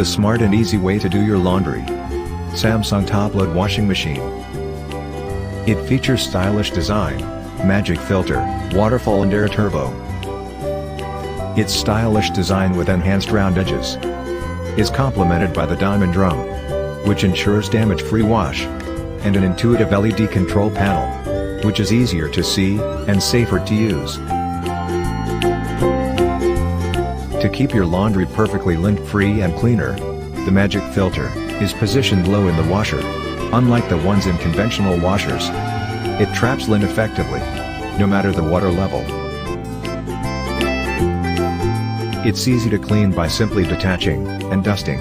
the smart and easy way to do your laundry. Samsung top-load washing machine. It features stylish design, magic filter, waterfall and air turbo. Its stylish design with enhanced round edges is complemented by the diamond drum, which ensures damage-free wash, and an intuitive LED control panel, which is easier to see and safer to use. To keep your laundry perfectly lint-free and cleaner, the magic filter is positioned low in the washer. Unlike the ones in conventional washers, it traps lint effectively, no matter the water level. It's easy to clean by simply detaching and dusting.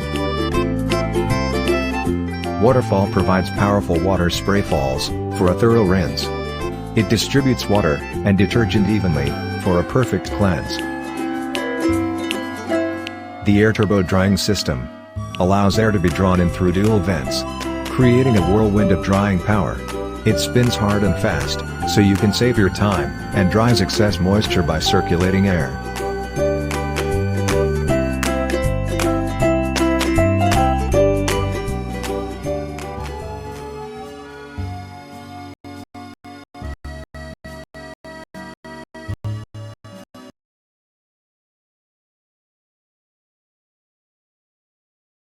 Waterfall provides powerful water spray falls for a thorough rinse. It distributes water and detergent evenly for a perfect cleanse. The air turbo drying system allows air to be drawn in through dual vents, creating a whirlwind of drying power. It spins hard and fast, so you can save your time and dries excess moisture by circulating air.